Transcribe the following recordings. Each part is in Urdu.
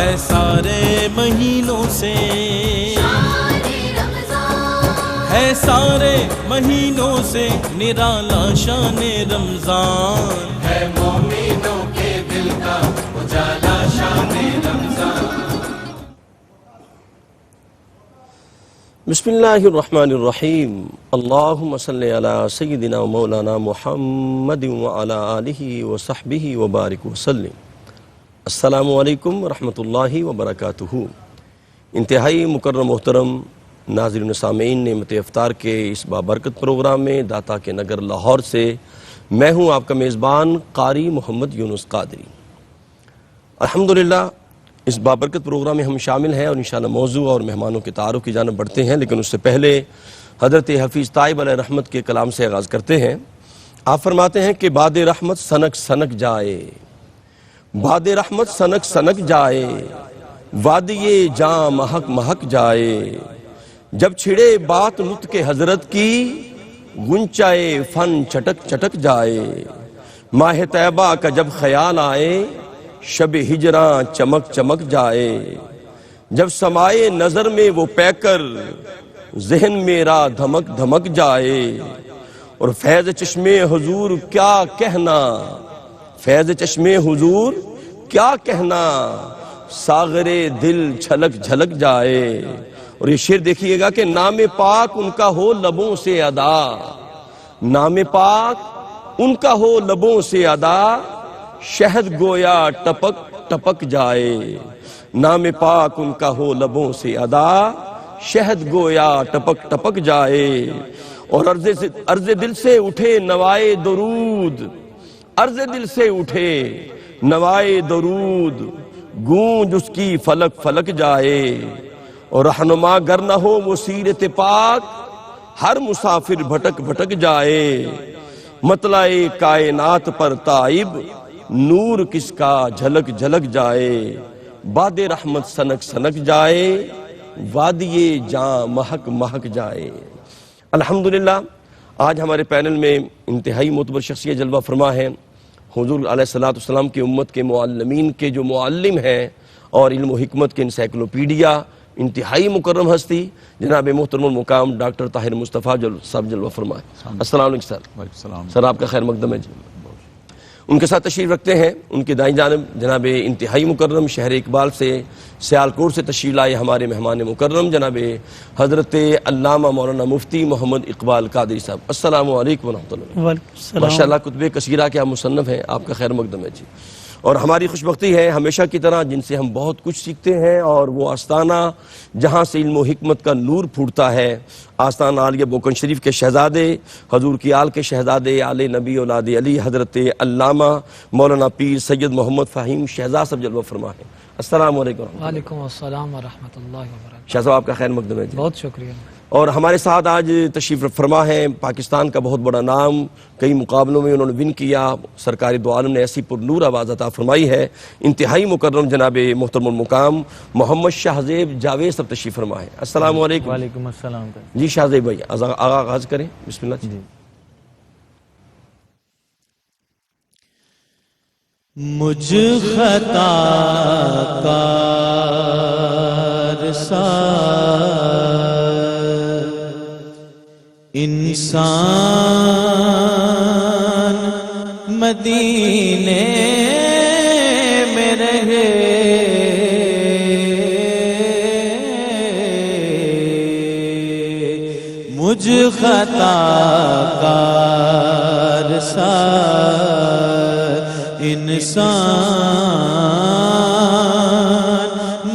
ہے سارے مہینوں سے، ہے سارے مہینوں سے نرالا شان رمضان، ہے مومنوں کے دل کا اجالا شان رمضان۔ بسم اللہ الرحمن الرحیم، اللہم صلی علی سیدنا مولانا محمد وعلی آلہ وصحبہ وبارک وسلم۔ السلام علیکم ورحمۃ اللہ وبرکاتہ۔ انتہائی مکرم محترم ناظرین سامعین، نعمت افطار کے اس بابرکت پروگرام میں داتا کے نگر لاہور سے میں ہوں آپ کا میزبان قاری محمد یونس قادری۔ الحمدللہ اس بابرکت پروگرام میں ہم شامل ہیں اور انشاءاللہ موضوع اور مہمانوں کے تعارف کی جانب بڑھتے ہیں، لیکن اس سے پہلے حضرت حفیظ طائب علیہ رحمت کے کلام سے آغاز کرتے ہیں۔ آپ فرماتے ہیں کہ باد رحمت سنک سنک جائے، باد رحمت سنک سنک جائے، وادی جاں مہک مہک جائے، جب چھڑے بات نطق حضرت کی، گنچائے فن چٹک چٹک جائے، ماہ طیبہ کا جب خیال آئے، شب ہجراں چمک چمک جائے، جب سمائے نظر میں وہ پے کر، ذہن میرا دھمک دھمک جائے، اور فیض چشم حضور کیا کہنا، فیض چشم حضور کیا کہنا، ساغر دل چھلک جھلک جائے۔ اور یہ شعر دیکھیے گا کہ نام پاک ان کا ہو لبوں سے ادا، نام پاک ان کا ہو لبوں سے ادا، شہد گویا ٹپک ٹپک جائے، نام پاک ان کا ہو لبوں سے ادا، شہد گویا ٹپک ٹپک جائے، اور عرض دل سے اٹھے نوائے درود، عرض دل سے اٹھے نوائے درود، گونج اس کی فلک فلک جائے، اور رہنما گر نہ ہو وہ سیرت پاک، ہر مسافر بھٹک بھٹک جائے، مطلع کائنات پر تائب، نور کس کا جھلک جھلک جائے، باد رحمت سنک سنک جائے، وادی جاں مہک مہک جائے۔ الحمدللہ آج ہمارے پینل میں انتہائی معتبر شخصیت جلوہ فرما ہے، حضور علیہ السلام کی امت کے معلمین کے جو معلم ہیں اور علم و حکمت کے انسائکلوپیڈیا، انتہائی مکرم ہستی جناب محترم المقام ڈاکٹر طاہر مصطفیٰ صاحب جلوہ فرما ہے۔ السلام علیکم سر۔ سر آپ کا خیر مقدم ہے جی۔ ان کے ساتھ تشریف رکھتے ہیں ان کے دائیں جانب جناب انتہائی مکرم شہر اقبال سے سیالکوٹ سے تشریف لائے ہمارے مہمان مکرم جناب حضرت علامہ مولانا مفتی محمد اقبال قادری صاحب۔ السلام علیکم ورحمۃ اللہ۔ ماشاءاللہ کتب کثیرہ کے آپ مصنف ہیں، آپ کا خیر مقدم ہے جی۔ اور ہماری خوش بختی ہے ہمیشہ کی طرح جن سے ہم بہت کچھ سیکھتے ہیں، اور وہ آستانہ جہاں سے علم و حکمت کا نور پھوٹتا ہے، آستانہ عالیہ بوکن شریف کے شہزادے، حضور کی آل کے شہزادے، آل نبی اولاد علی حضرت علامہ مولانا پیر سید محمد فہیم شہزاد صاحب جلوہ فرما ہے۔ السلام علیکم۔ وعلیکم السلام ورحمۃ اللہ وبرکاتہ۔ شاہ صاحب آپ کا خیر مقدم ہے جی۔ بہت شکریہ۔ اور ہمارے ساتھ آج تشریف فرما ہے پاکستان کا بہت بڑا نام، کئی مقابلوں میں انہوں نے ون کیا، سرکار دو عالم نے ایسی پر نور آواز عطا فرمائی ہے، انتہائی مکرم جناب محترم المقام محمد شاہ زیب جاوید صاحب تشریف فرما ہے۔ السلام علیکم۔ وعلیکم السلام۔ جی شاہ زیب بھائی آغاز کریں، بسم اللہ جی۔ مجھ خطا کار سا انسان مدینے میں رہے، مجھ خطا کار سا انسان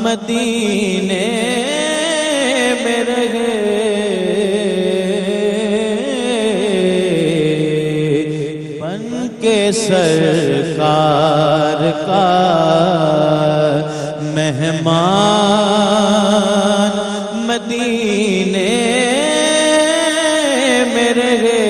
مدینے میں رہے، بن کے سرکار کا مہمان مدینے میں رہے،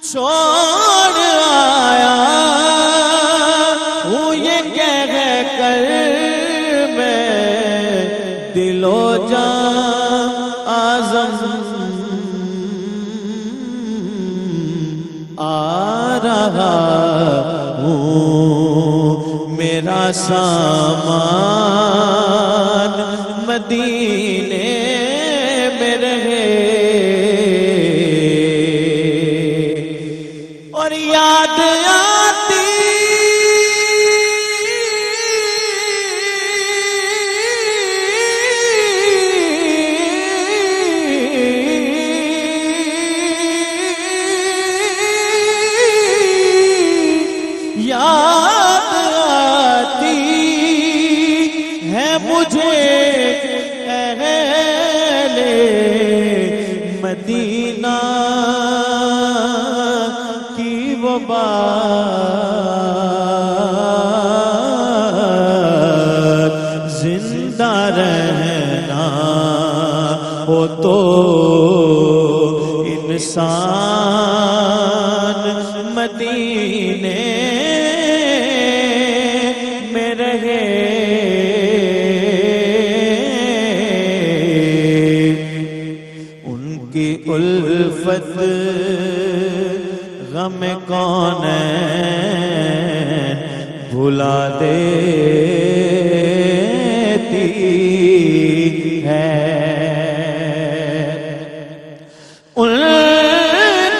چھوڑ آیا ہوں یہ کہہ کر میں دل و جان اعظم آ رہا ہوں میرا سامان مدینے میں رہے اور یاد آتی یاد آتی ہے مجھے اہل مدینہ کی وہ بات زندہ رہنا ہو تو انسان مدینے میں رہے ان کی الفت غم کونین بھلا دیتی ہے ان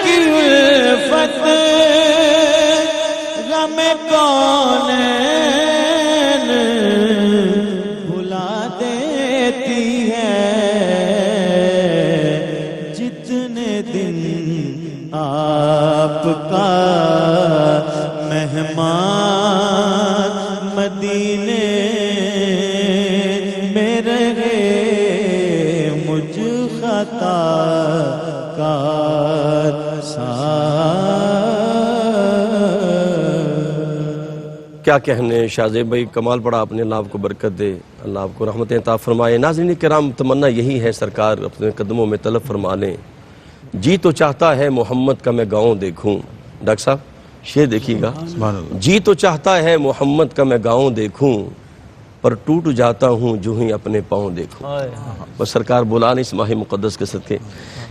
کی الفت غم کونین بھلا دیتی ہے جتنے دن آپ کا مہمان مدینے میں رہے مجھ خطا کار کیا کہنے شاہ زیب بھائی، کمال پڑا آپ نے، اللہ آپ کو برکت دے، اللہ آپ کو رحمتیں عطا فرمائے۔ ناظرین کرام، تمنا یہی ہے سرکار اپنے قدموں میں طلب فرما لیں۔ جی تو چاہتا ہے محمد کا میں گاؤں دیکھوں، ڈاکٹر صاحب شعر دیکھیے گا، جی تو چاہتا ہے محمد کا میں گاؤں دیکھوں پر ٹوٹ جاتا ہوں جو ہی اپنے پاؤں دیکھوں۔ بس سرکار بولا نہیں اس ماہ مقدس کے صدقے۔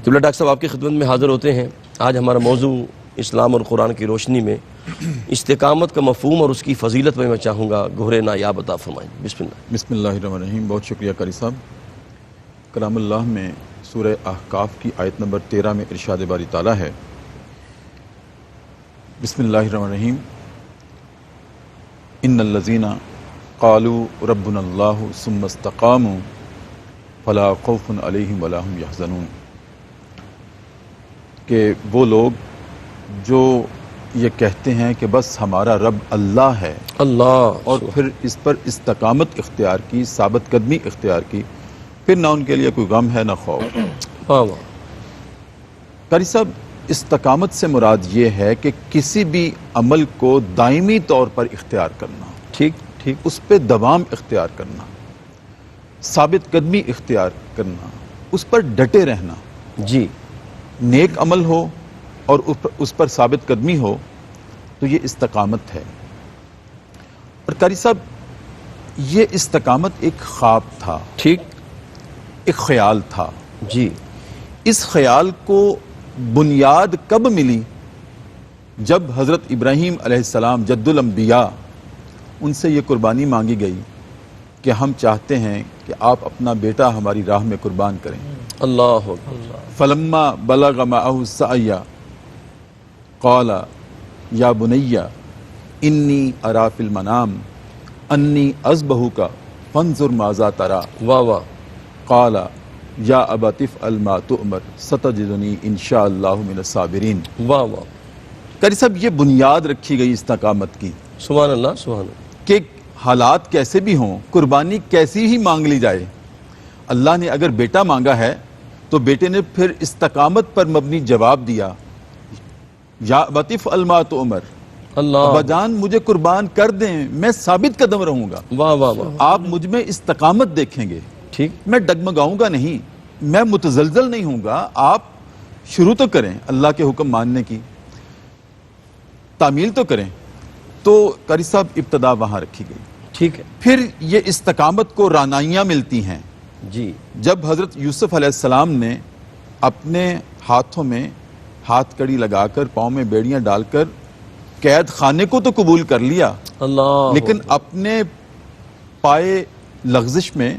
قبلہ ڈاکٹر صاحب آپ کی خدمت میں حاضر ہوتے ہیں۔ آج ہمارا موضوع اسلام اور قرآن کی روشنی میں استقامت کا مفہوم اور اس کی فضیلت میں چاہوں گا گہرے نایاب عطا فرمائیں۔ بسم اللہ۔ بسم اللہ الرحمن الرحیم۔ بہت شکریہ قاری صاحب۔ کلام اللہ میں سورہ احقاف کی آیت نمبر 13 میں ارشاد باری تعالیٰ ہے، بسم اللہ الرحمن الرحیم، ان الذین قالوا ربنا اللہ ثم استقاموا فلا خوف علیہم ولا هم یحزنون، کہ وہ لوگ جو یہ کہتے ہیں کہ بس ہمارا رب اللہ ہے اللہ، اور پھر اس پر استقامت اختیار کی، ثابت قدمی اختیار کی، پھر نہ ان کے لیے کوئی غم ہے نہ خوف۔ واہ واہ، قاری صاحب، استقامت سے مراد یہ ہے کہ کسی بھی عمل کو دائمی طور پر اختیار کرنا، ٹھیک ٹھیک، اس پہ دوام اختیار کرنا، ثابت قدمی اختیار کرنا، اس پر ڈٹے رہنا، جی نیک عمل ہو اور اس پر ثابت قدمی ہو تو یہ استقامت ہے۔ اور قاری صاحب، یہ استقامت ایک خواب تھا، ٹھیک، ایک خیال تھا۔ جی اس خیال کو بنیاد کب ملی؟ جب حضرت ابراہیم علیہ السلام جد الانبیاء، ان سے یہ قربانی مانگی گئی کہ ہم چاہتے ہیں کہ آپ اپنا بیٹا ہماری راہ میں قربان کریں۔ اللہ، فلما بلغ معه السعی قال یا بنی انی ارا فی المنام انی اذبحک فانظر ماذا تری واہ واہ، قال یا ابت افعل ما تؤمر ستجدنی ان شاء اللہ من الصابرین۔ واہ واہ، قاری صاحب، یہ بنیاد رکھی گئی استقامت کی سبحان اللہ سبحان اللہ، کہ حالات کیسے بھی ہوں، قربانی کیسی ہی مانگ لی جائے، اللہ نے اگر بیٹا مانگا ہے تو بیٹے نے پھر استقامت پر مبنی جواب دیا، یا ابت افعل ما تؤمر، اللہ، ابا جان مجھے قربان کر دیں، میں ثابت قدم رہوں گا، واہ واہ واہ، آپ مجھ میں استقامت دیکھیں گے، ٹھیک، میں ڈگمگاؤں گا نہیں، میں متزلزل نہیں ہوں گا، آپ شروع تو کریں اللہ کے حکم ماننے کی۔ تعمیل تو کریں. تو قاری صاحب ابتدا وہاں رکھی گئی. ٹھیک ہے پھر یہ استقامت کو رانائیاں ملتی ہیں جی. جب حضرت یوسف علیہ السلام نے اپنے ہاتھوں میں ہاتھ کڑی لگا کر پاؤں میں بیڑیاں ڈال کر قید خانے کو تو قبول کر لیا، اللہ لیکن اپنے پائے لغزش میں،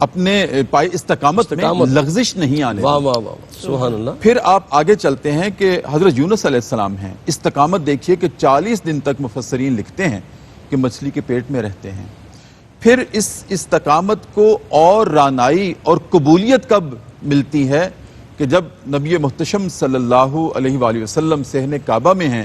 اپنے پائے استقامت میں لغزش نہیں آنے واہ دی. واہ واہ سبحان اللہ. پھر آپ آگے چلتے ہیں کہ حضرت یونس علیہ السلام ہیں. استقامت دیکھیے کہ 40 دن تک مفسرین لکھتے ہیں کہ مچھلی کے پیٹ میں رہتے ہیں. پھر اس استقامت کو اور رانائی اور قبولیت کب ملتی ہے کہ جب نبی محتشم صلی اللہ علیہ وآلہ وسلم صحن کعبہ میں ہیں،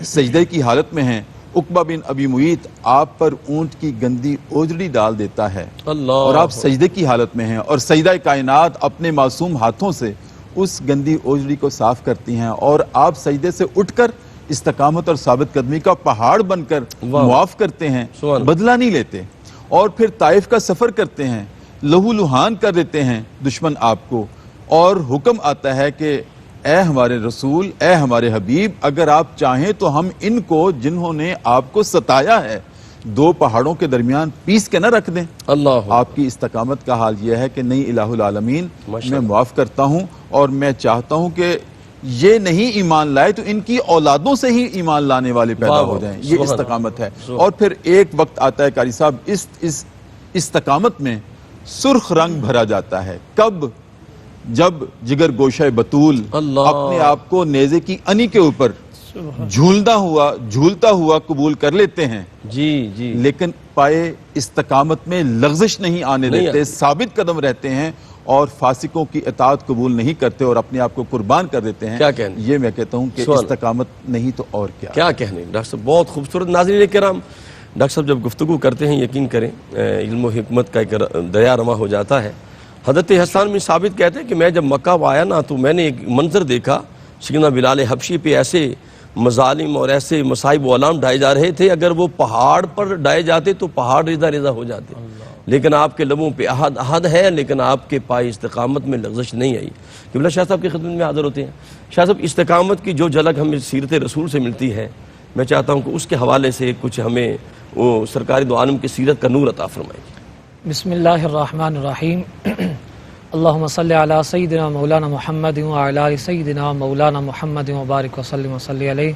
سجدے کی حالت میں ہیں. عقبہ بن ابی معیط آپ پر اونٹ کی گندی اوجڑی ڈال دیتا ہے اللہ اور آپ سجدے کی حالت میں ہیں، اور سیدہ کائنات اپنے معصوم ہاتھوں سے اس گندی اوجڑی کو صاف کرتی ہیں، اور آپ سجدے سے اٹھ کر استقامت اور ثابت قدمی کا پہاڑ بن کر معاف کرتے ہیں، بدلہ نہیں لیتے. اور پھر طائف کا سفر کرتے ہیں، لہو لہان کر دیتے ہیں دشمن آپ کو، اور حکم آتا ہے کہ اے ہمارے رسول، اے ہمارے حبیب، اگر آپ چاہیں تو ہم ان کو جنہوں نے آپ کو ستایا ہے 2 پہاڑوں کے درمیان پیس کے نہ رکھ دیں. اللہ آپ کی استقامت کا حال یہ ہے کہ نہیں الہ العالمین میں معاف کرتا ہوں، اور میں چاہتا ہوں کہ یہ نہیں ایمان لائے تو ان کی اولادوں سے ہی ایمان لانے والے پیدا ہو جائیں. یہ استقامت ہے. اور پھر ایک وقت آتا ہے قاری صاحب اس استقامت میں سرخ رنگ بھرا جاتا ہے. کب؟ جب جگر گوشہ بطول اپنے آپ کو نیزے کی انی کے اوپر جھولتا ہوا قبول کر لیتے ہیں جی جی، لیکن پائے استقامت میں لغزش نہیں آنے دیتے، ثابت قدم رہتے ہیں اور فاسقوں کی اطاعت قبول نہیں کرتے اور اپنے آپ کو قربان کر دیتے ہیں. کیا کہنے؟ یہ میں کہتا ہوں کہ استقامت نہیں تو اور کیا کہنے. ڈاکٹر صاحب بہت خوبصورت. ناظرین کرام، ڈاکٹر صاحب جب گفتگو کرتے ہیں یقین کریں علم و حکمت کا ایک دریا رواں ہو جاتا ہے. حضرت حسان بن ثابت کہتے ہیں کہ میں جب مکہ آیا نا تو میں نے ایک منظر دیکھا، سیدنا بلال حبشی پہ ایسے مظالم اور ایسے مصائب و علام ڈھائے جا رہے تھے، اگر وہ پہاڑ پر ڈھائے جاتے تو پہاڑ ریزہ ریزہ ہو جاتے، لیکن آپ کے لبوں پہ احد ہے، لیکن آپ کے پائے استقامت میں لغزش نہیں آئی. قبلہ شاہ صاحب کی خدمت میں حاضر ہوتے ہیں. شاہ صاحب استقامت کی جو جھلک ہمیں سیرت رسول سے ملتی ہے، میں چاہتا ہوں کہ اس کے حوالے سے کچھ ہمیں وہ سرکار دو عالم کی سیرت کا نور عطا فرمائیں. بسم اللہ الرحمن الرحیم. اللہم صلی علی سیدنا مولانا محمد وعلی سیدنا مولانا محمد وبارک وسلم وصلی علیہ.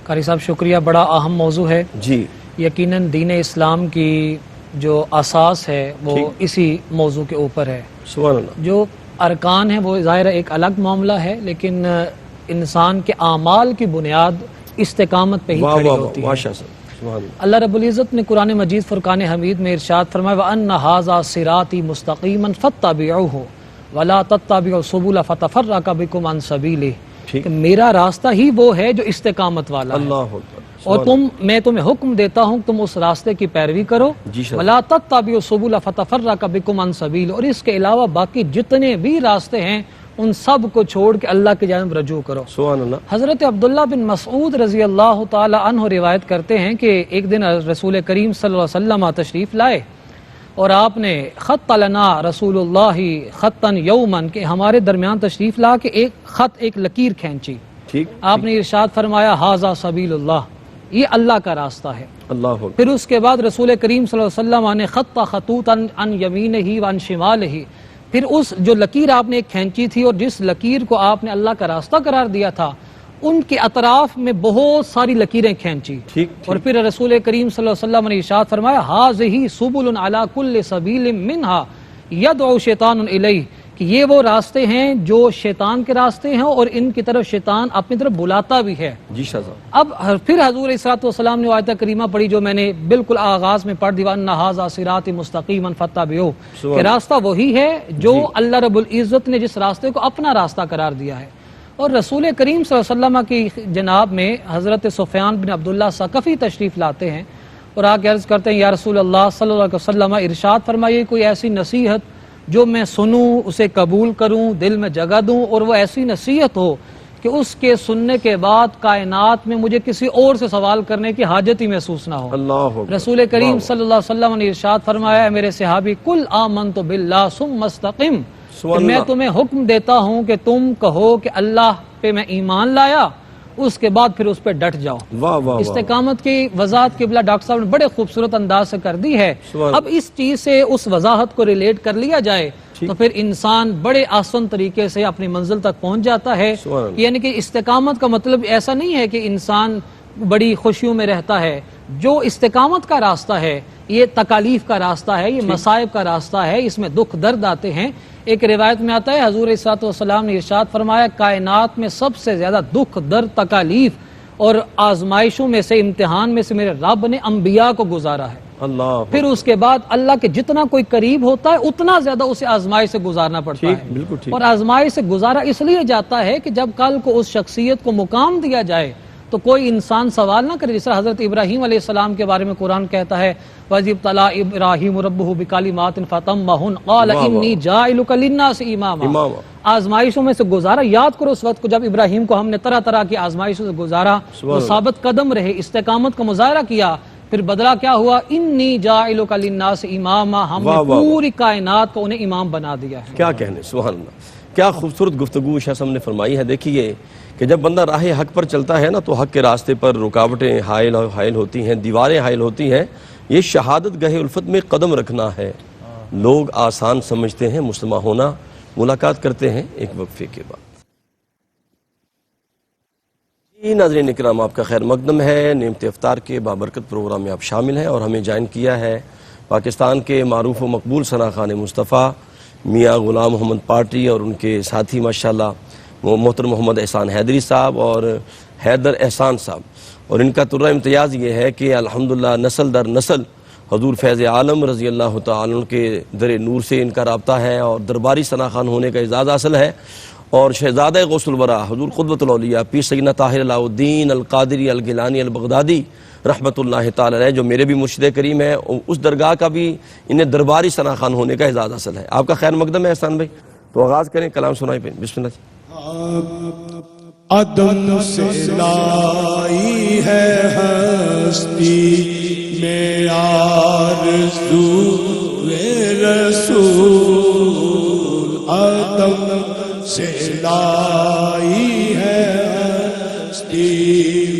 قاری صاحب شکریہ، بڑا اہم موضوع ہے جی. یقیناً دین اسلام کی جو اساس ہے وہ اسی موضوع کے اوپر ہے. سبحان اللہ. جو ارکان ہیں وہ ظاہر ایک الگ معاملہ ہے، لیکن انسان کے اعمال کی بنیاد استقامت پہ ہی کھڑی ہوتی ہے. اللہ رب العزت نے قرآن مجید فرقان حمید میں ارشاد فرمایا وَأَنَّ هَذَا صِرَاطِي مُسْتَقِيمًا فَاتَّبِعُوهُ وَلَا تَتَّبِعُوا السُّبُلَ فَتَفَرَّقَ بِكُمْ عَنْ سَبِيلِهِ کہ میرا راستہ ہی وہ ہے جو استقامت والا ہے، اور میں تمہیں حکم دیتا ہوں تم اس راستے کی پیروی کرو. وَلَا تَتَّبِعُوا السُّبُلَ فَتَفَرَّقَ بِكُمْ عَنْ سَبِيلِهِ، اور اس کے علاوہ باقی جتنے بھی راستے ہیں ان سب کو چھوڑ کے اللہ کی جانب رجوع کرو. سبحان اللہ. حضرت عبداللہ بن مسعود رضی اللہ تعالی عنہ روایت کرتے ہیں کہ ایک دن رسول کریم صلی اللہ علیہ وسلم تشریف لائے اور آپ نے خط لنا رسول اللہ خطاً یوماً کہ ہمارے درمیان تشریف لا کے ایک لکیر کھینچی. آپ نے ارشاد فرمایا ھذا سبیل اللہ، یہ اللہ کا راستہ ہے. اللہ. پھر اس کے بعد رسول کریم صلی اللہ علیہ وسلم نے خط خطوطا عن یمینہ وعن شمالہ، پھر اس جو لکیر آپ نے ایک کھینچی تھی اور جس لکیر کو آپ نے اللہ کا راستہ قرار دیا تھا ان کے اطراف میں بہت ساری لکیریں کھینچی. اور پھر رسول کریم صلی اللہ علیہ وسلم نے ارشاد فرمایا ھذہ سبل علی کل سبیل منہا یدعو شیطان الیہ، کہ یہ وہ راستے ہیں جو شیطان کے راستے ہیں اور ان کی طرف شیطان اپنی طرف بلاتا بھی ہے. جی شاہ صاحب. اب پھر حضور علیہ الصلوۃ والسلام نے آیت کریمہ پڑھی جو میں نے بالکل آغاز میں پڑھ دی وَأَنَّ هَذَا صِرَاطِي مُسْتَقِيمًا فَاتَّبِعُوهُ، کہ راستہ وہی ہے جو اللہ رب العزت نے جس راستے کو اپنا راستہ قرار دیا ہے. اور رسول کریم صلی اللہ علیہ وسلم کی جناب میں حضرت سفیان بن عبداللہ ثقفی تشریف لاتے ہیں اور آ کے عرض کرتے ہیں یا رسول اللہ صلی اللہ علیہ وسلم ارشاد فرمائیے کوئی ایسی نصیحت جو میں سنوں اسے قبول کروں دل میں جگہ دوں اور وہ ایسی نصیحت ہو کہ اس کے سننے کے بعد کائنات میں مجھے کسی اور سے سوال کرنے کی حاجت ہی محسوس نہ ہو. رسول کریم صلی اللہ علیہ وسلم نے ارشاد فرمایا میرے صحابی کل آمنت باللہ ثم استقم، کہ میں تمہیں حکم دیتا ہوں کہ تم کہو کہ اللہ پہ میں ایمان لایا، اس کے بعد پھر اس پہ ڈٹ جاؤ۔ واہ واہ واہ، استقامت کی وضاحت قبلہ ڈاکٹر صاحب نے بڑے خوبصورت انداز سے کر دی ہے۔ سبحان اب اس چیز سے اس وضاحت کو ریلیٹ کر لیا جائے تو پھر انسان بڑے آسان طریقے سے اپنی منزل تک پہنچ جاتا ہے۔ سبحان اللہ۔ یعنی کہ استقامت کا مطلب ایسا نہیں ہے کہ انسان بڑی خوشیوں میں رہتا ہے۔ جو استقامت کا راستہ ہے یہ تکالیف کا راستہ ہے، یہ مصائب کا راستہ ہے، اس میں دکھ درد آتے ہیں۔ ایک روایت میں آتا ہے حضور صلی اللہ علیہ وسلم نے ارشاد فرمایا کائنات میں سب سے زیادہ دکھ درد تکالیف اور آزمائشوں میں سے امتحان میں سے میرے رب نے انبیاء کو گزارا ہے۔ اللہ، پھر اس کے بعد اللہ کے جتنا کوئی قریب ہوتا ہے اتنا زیادہ اسے آزمائش سے گزارنا پڑتا ٹھیک، ہے، بالکل ٹھیک۔ اور آزمائش سے گزارا اس لیے جاتا ہے کہ جب کل کو اس شخصیت کو مقام دیا جائے تو کوئی انسان سوال نہ کرے، جس طرح حضرت ابراہیم علیہ السلام کے بارے میں قرآن کہتا ہے وَإِذِ ابْتَلَىٰ إِبْرَاهِيمُ رَبُّهُ بِكَلِمَاتٍ فَأَتَمَّهُنَّ قَالَ إِنِّي جَاعِلُكَ لِلنَّاسِ إِمَامًا۔ آزمائشوں میں سے گزارا، یاد کرو اس وقت کو جب ابراہیم کو ہم نے طرح طرح کی آزمائشوں سے گزارا، وہ ثابت قدم رہے، استقامت کا مظاہرہ کیا، پھر بدلہ کیا ہوا؟ انی جاعلک للناس اماما، ہم نے پوری کائنات کو انہیں امام بنا دیا ہے۔ کیا کہنے، سبحان اللہ، کیا خوبصورت گفتگو شاہ صاحب نے فرمائی ہے۔ دیکھیے کہ جب بندہ راہ حق پر چلتا ہے نا تو حق کے راستے پر رکاوٹیں حائل ہوتی ہیں، دیواریں حائل ہوتی ہیں۔ یہ شہادت گاہ الفت میں قدم رکھنا ہے۔ لوگ آسان سمجھتے ہیں مسلمہ ہونا۔ ملاقات کرتے ہیں ایک وقفے کے بعد۔ جی ناظرین اکرام، آپ کا خیر مقدم ہے۔ نعمت افطار کے بابرکت پروگرام میں آپ شامل ہیں اور ہمیں جوائن کیا ہے پاکستان کے معروف و مقبول ثناخان مصطفیٰ میاں غلام محمد پارٹی اور ان کے ساتھی ماشاءاللہ محترم محمد احسان حیدری صاحب اور حیدر احسان صاحب، اور ان کا ترہ امتیاز یہ ہے کہ الحمدللہ نسل در نسل حضور فیض عالم رضی اللہ تعالیٰ عنہ کے در نور سے ان کا رابطہ ہے اور درباری ثناخان ہونے کا اعزاز حاصل ہے۔ اور شہزادہ غوث الورا حضور قدوۃ الاولیاء پیر سیدنا طاہر علاء الدین القادری الگیلانی البغدادی رحمۃ اللہ تعالی علیہ، جو میرے بھی مرشد کریم ہے، اس درگاہ کا بھی انہیں درباری ثناخان ہونے کا اعزاز حاصل ہے۔ آپ کا خیر مقدم ہے احسان بھائی، تو آغاز کریں، کلام سنائیں پہ، بسم اللہ۔ عدم سے لائی ہے ہستی میں آرزو رسول، عدم سے لائی ہے ہستی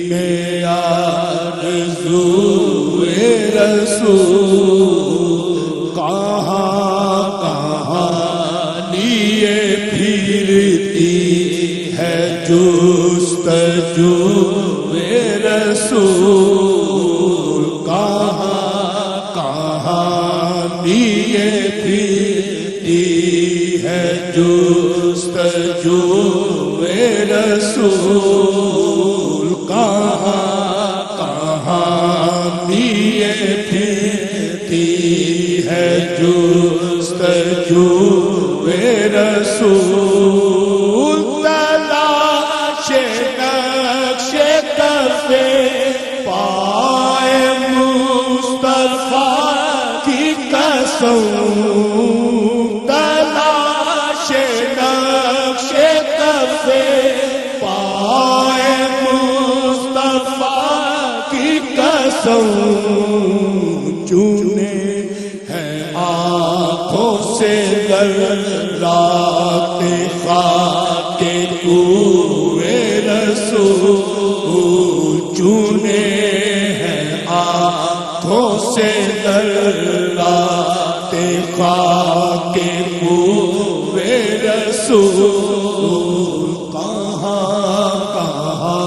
میں آرزو رسول، کہاں کہاں لیے پھرتی ہے جستجو رسول، کہاں کہاں لیے پھرتی ہے جستجو رسول، کہاں کہاں لیے پھرتی ہے جستجو رسول، تلاش نقش کفے پائے مصطفیٰ کی قسم، تلاش نقش کفے پائے مصطفیٰ کی قسم، چونے ہیں آنکھوں سے ذرات خاک کوئے رسول، چونے ہیں آنکھوں سے ذرات خاک کوئے رسول، کہاں کہاں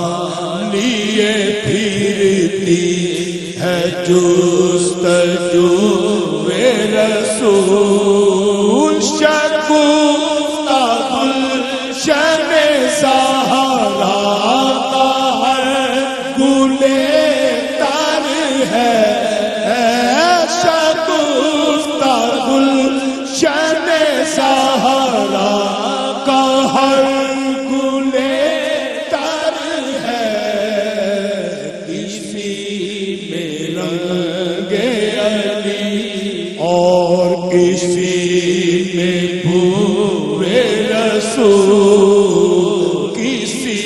لیے پھرتی ہے جستجو رسول، شگفتہ گلشن سہارا کا ہر گلے تر ہے، شگفتہ گلشن سہارا کا ہر گلے تر ہے، کسی میں رنگ علی اور کسی میں بھوے رسول، کسی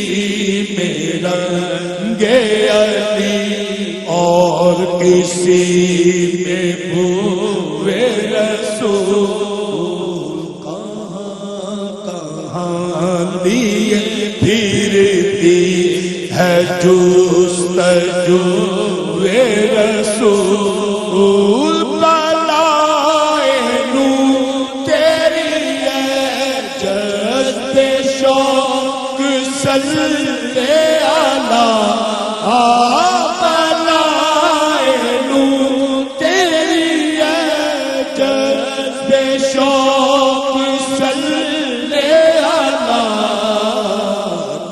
میں رنگ علی اور کسی میں بھوے رسول، کہاں کہاں لیے پھرتی ہے جستجو رسول بلائے نور تیری ہے جذب شوق صلی علی بلائے نور تیری ہے جذب شوق صلی علی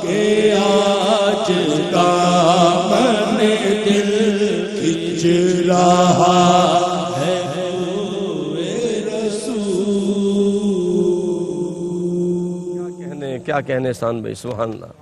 کہ آج دامن دل کھچ رہا ہے ہوئے رسول. کیا کہنے احسان بھائی، سبحان اللہ.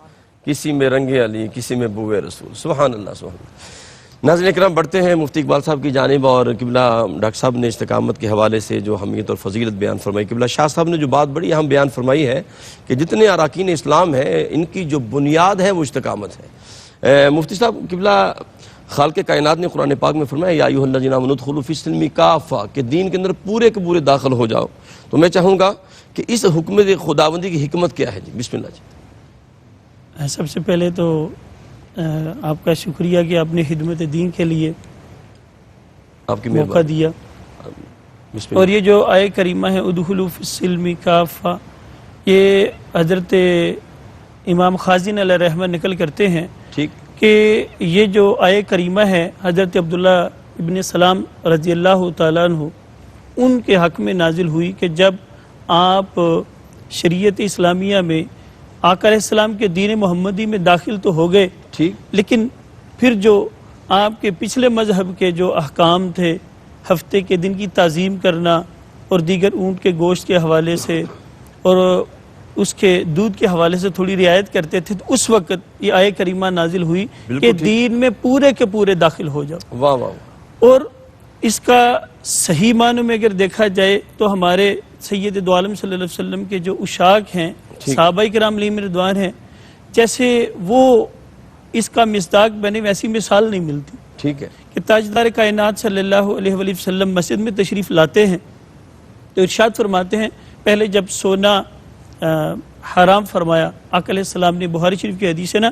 کسی میں رنگ علی، کسی میں بوئے رسول. سبحان اللہ سبحان اللہ. ناظرین اکرام، بڑھتے ہیں مفتی اقبال صاحب کی جانب، اور قبلہ ڈاکٹر صاحب نے استقامت کے حوالے سے جو اہمیت اور فضیلت بیان فرمائی، قبلہ شاہ صاحب نے جو بات بڑی اہم بیان فرمائی ہے کہ جتنے اراکین اسلام ہیں ان کی جو بنیاد ہے وہ استقامت ہے. مفتی صاحب، قبلہ خالق کائنات نے قرآن پاک میں فرمایا یا ایھا الذین آمنوا ادخلوا فی السلم کافہ، کہ دین کے اندر پورے کے پورے داخل ہو جاؤ. تو میں چاہوں گا کہ اس حکم خداوندی کی حکمت کیا ہے؟ جی بسم اللہ. جی سب سے پہلے تو آپ کا شکریہ کہ آپ نے خدمت دین کے لیے آپ کی موقع دیا. بسم اور اللہ. یہ جو آیہ کریمہ ہے ادخلوا فی السلم کافہ، یہ حضرت امام خازن علیہ رحمہ نقل کرتے ہیں ٹھیک. کہ یہ جو آیہ کریمہ ہے حضرت عبداللہ ابن سلام رضی اللہ تعالیٰ عنہ ان کے حق میں نازل ہوئی کہ جب آپ شریعت اسلامیہ میں آقا علیہ السلام کے دین محمدی میں داخل تو ہو گئے، ٹھیک. لیکن پھر جو آپ کے پچھلے مذہب کے جو احکام تھے، ہفتے کے دن کی تعظیم کرنا اور دیگر اونٹ کے گوشت کے حوالے سے اور اس کے دودھ کے حوالے سے تھوڑی رعایت کرتے تھے، تو اس وقت یہ آیہ کریمہ نازل ہوئی کہ دین میں پورے کے پورے داخل ہو جاؤ. واہ واہ. اور اس کا صحیح معنوں میں اگر دیکھا جائے تو ہمارے سید دو عالم صلی اللہ علیہ وسلم کے جو اشاق ہیں، صحابہ کرام علیہم رضوان ہیں، جیسے وہ اس کا مصداق بنے ویسی مثال نہیں ملتی. ٹھیک ہے. کہ تاجدار کائنات صلی اللہ علیہ وآلہ وسلم مسجد میں تشریف لاتے ہیں تو ارشاد فرماتے ہیں، پہلے جب سونا حرام فرمایا آقا علیہ السلام نے، بخاری شریف کی حدیث ہے نا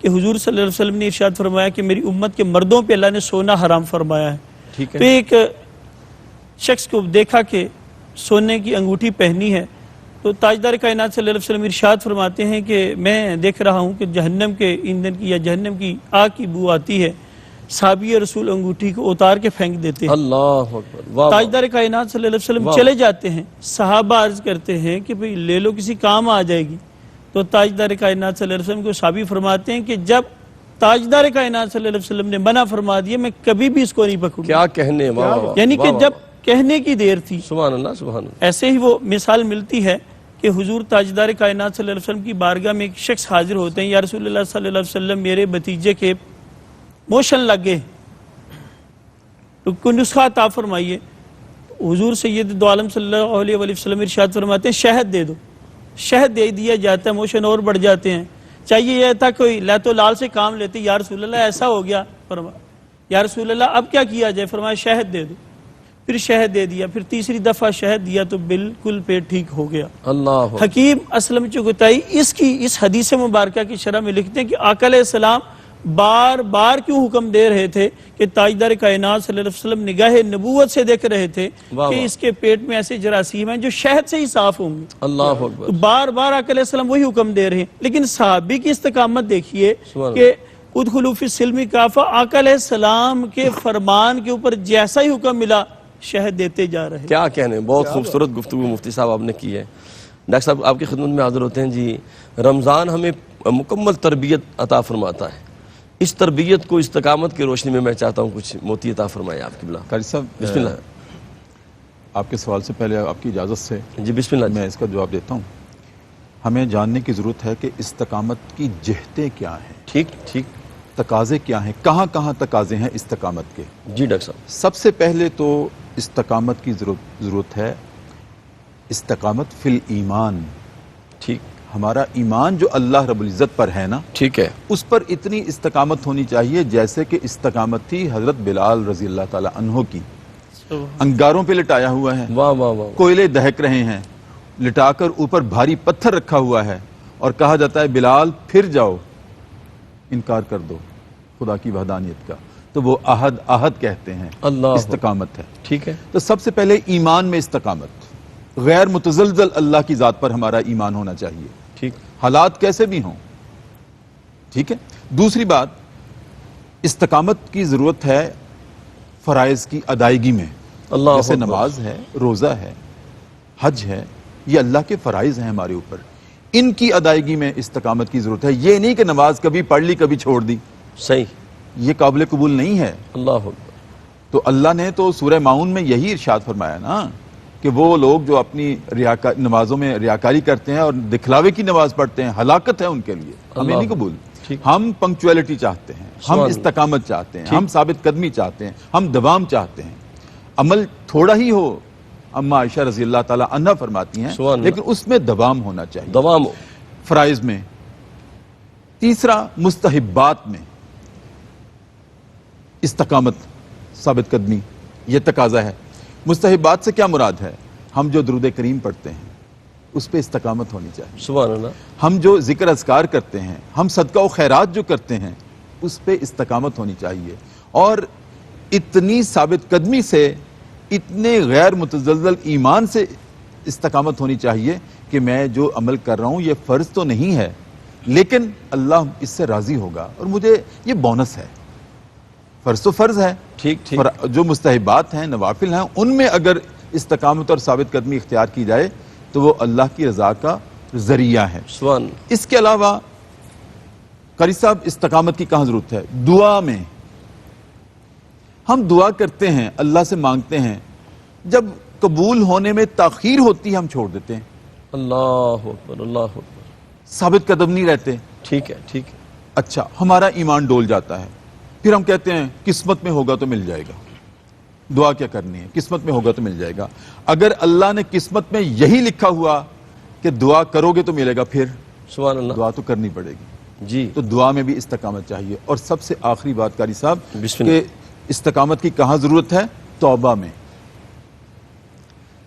کہ حضور صلی اللہ علیہ وسلم نے ارشاد فرمایا کہ میری امت کے مردوں پہ اللہ نے سونا حرام فرمایا ہے. ٹھیک ہے. تو ایک شخص کو دیکھا کہ سونے کی انگوٹھی پہنی ہے، تو تاجدار کائنات صلی اللہ علیہ وسلم ارشاد فرماتے ہیں کہ میں دیکھ رہا ہوں کہ جہنم کے ایندھن کی یا جہنم کی آگ کی بو آتی ہے. صحابی رسول انگوٹھی کو اتار کے پھینک دیتے ہیں. اللہ اکبر. واہ. تاجدار کائنات صلی اللہ علیہ وسلم چلے جاتے ہیں. صحابہ عرض کرتے ہیں کہ بھئی لے لو، کسی کام آ جائے گی. تو تاجدار کائنات صلی اللہ علیہ وسلم کو صحابی فرماتے ہیں کہ جب تاجدار کائنات صلی اللہ علیہ وسلم نے منع فرما دیا، میں کبھی بھی اس کو نہیں پکڑوں. کیا کہنے. واہ واہ. یعنی کہ جب کہنے کی دیر تھی. سبحان اللہ سبحان اللہ. ایسے ہی وہ مثال ملتی ہے کہ حضور تاجدار کائنات صلی اللہ علیہ وسلم کی بارگاہ میں ایک شخص حاضر ہوتے ہیں، یا رسول اللہ صلی اللہ علیہ وسلم میرے بھتیجے کے موشن لگ گئے، تو کوئی نسخہ عطا فرمائیے. حضور سید دو عالم صلی اللہ علیہ وآلہ وسلم ارشاد فرماتے ہیں شہد دے دو. شہد دے دیا جاتا ہے، موشن اور بڑھ جاتے ہیں. چاہیے یہ تھا کوئی لہت و لال سے کام لیتے، یا رسول اللہ ایسا ہو گیا، فرمایا یا رسول اللہ اب کیا کیا جائے؟ فرمایا شہد دے دو. پھر شہد دے دیا، پھر تیسری دفعہ شہد دیا تو بالکل پیٹ ٹھیک ہو گیا. اللہ. حکیم اسلم چغتائی اس حدیث مبارکہ کی شرح میں لکھتے ہیں کہ آقا علیہ السلام بار بار کیوں حکم دے رہے تھے کہ تاجدار کائنات صلی اللہ علیہ وسلم نگاہ نبوت سے دیکھ رہے تھے کہ اس کے پیٹ میں ایسے جراثیم ہیں جو شہد سے ہی صاف ہوں گے. اللہ اکبر. تو بار بار آقا علیہ السلام وہی حکم دے رہے ہیں. لیکن صحابی کی استقامت دیکھیے کہ ادخلوا فی السلم کافہ، آقا علیہ السلام کے فرمان کے اوپر جیسا ہی حکم ملا شہد دیتے جا رہے ہیں. کیا کہنے. بہت خوبصورت گفتگو مفتی صاحب آپ نے کی ہے. ڈاکٹر صاحب آپ کی خدمت میں حاضر ہوتے ہیں. جی رمضان ہمیں مکمل تربیت عطا فرماتا ہے. اس تربیت کو استقامت کی روشنی میں چاہتا ہوں کچھ موتی عطا فرمائے آپ کی بلا. قاری صاحب بسم اللہ. آپ کے سوال سے پہلے آپ کی اجازت سے جی بسم اللہ. میں اس کا جواب دیتا ہوں. ہمیں جاننے کی ضرورت ہے کہ استقامت کی جہتیں کیا ہیں، ٹھیک ٹھیک. تقاضے کیا ہیں، کہاں کہاں تقاضے ہیں استقامت کے. جی ڈاکٹر صاحب. سب سے پہلے تو استقامت کی ضرورت ہے استقامت فی الایمان. ٹھیک. ہمارا ایمان جو اللہ رب العزت پر ہے نا، ٹھیک ہے، اس پر اتنی استقامت ہونی چاہیے جیسے کہ استقامت تھی حضرت بلال رضی اللہ تعالی عنہ کی. انگاروں پہ لٹایا ہوا ہے، واہ واہ واہ. کوئلے دہک رہے ہیں، لٹا کر اوپر بھاری پتھر رکھا ہوا ہے اور کہا جاتا ہے بلال پھر جاؤ. انکار کر دو خدا کی وحدانیت کا، تو وہ عہد کہتے ہیں، اللہ استقامت ہے۔ ٹھیک ہے، تو سب سے پہلے ایمان میں استقامت، غیر متزلزل اللہ کی ذات پر ہمارا ایمان ہونا چاہیے، ٹھیک، حالات کیسے بھی ہوں، ٹھیک ہے۔ دوسری بات، استقامت کی ضرورت ہے فرائض کی ادائیگی میں، اللہ جیسے اکبر۔ نماز ہے، روزہ ہے، حج ہے، یہ اللہ کے فرائض ہیں ہمارے اوپر، ان کی ادائیگی میں استقامت کی ضرورت ہے۔ یہ نہیں کہ نماز کبھی پڑھ لی کبھی چھوڑ دی، صحیح، یہ قابل قبول نہیں ہے۔ اللہ اکبر، تو اللہ نے تو سورہ ماؤن میں یہی ارشاد فرمایا نا کہ وہ لوگ جو اپنی نمازوں میں ریاکاری کرتے ہیں اور دکھلاوے کی نماز پڑھتے ہیں، ہلاکت ہے ان کے لیے، ہمیں اللہ، نہیں قبول۔ ٹھیک۔ ہم پنکچویلٹی چاہتے ہیں، ہم سبحان اللہ۔ استقامت چاہتے ہیں، ٹھیک۔ ہم ثابت قدمی چاہتے ہیں، ہم دوام چاہتے ہیں۔ عمل تھوڑا ہی ہو، اما عائشہ رضی اللہ تعالی عنہا فرماتی ہیں، سبحان اللہ۔ لیکن اس میں دوام ہونا چاہیے، دوام ہو، فرائض میں۔ تیسرا، مستحبات میں استقامت، ثابت قدمی، یہ تقاضا ہے۔ مستحبات سے کیا مراد ہے؟ ہم جو درود کریم پڑھتے ہیں اس پہ استقامت ہونی چاہیے، سبحان اللہ، ہم جو ذکر اذکار کرتے ہیں، ہم صدقہ و خیرات جو کرتے ہیں اس پہ استقامت ہونی چاہیے، اور اتنی ثابت قدمی سے، اتنے غیر متزلزل ایمان سے استقامت ہونی چاہیے کہ میں جو عمل کر رہا ہوں یہ فرض تو نہیں ہے لیکن اللہ اس سے راضی ہوگا اور مجھے یہ بونس ہے۔ فرض تو فرض ہے، ٹھیک ٹھیک، جو مستحبات ہیں، نوافل ہیں، ان میں اگر استقامت اور ثابت قدمی اختیار کی جائے تو وہ اللہ کی رضا کا ذریعہ ہے۔ سبحان اللہ، اس کے علاوہ قاری صاحب، استقامت کی کہاں ضرورت ہے؟ دعا میں۔ ہم دعا کرتے ہیں، اللہ سے مانگتے ہیں، جب قبول ہونے میں تاخیر ہوتی ہے ہم چھوڑ دیتے ہیں، اللہ اکبر، اللہ اکبر، ثابت قدم نہیں رہتے۔ ٹھیک ہے ٹھیک ہے، اچھا، ہمارا ایمان ڈول جاتا ہے، پھر ہم کہتے ہیں قسمت میں ہوگا تو مل جائے گا، دعا کیا کرنی ہے، قسمت میں ہوگا تو مل جائے گا۔ اگر اللہ نے قسمت میں یہی لکھا ہوا کہ دعا کرو گے تو ملے گا، پھر سبحان اللہ، دعا تو کرنی پڑے گی۔ جی، تو دعا میں بھی استقامت چاہیے۔ اور سب سے آخری بات قاری صاحب بسم کہ اللہ، استقامت کی کہاں ضرورت ہے؟ توبہ میں۔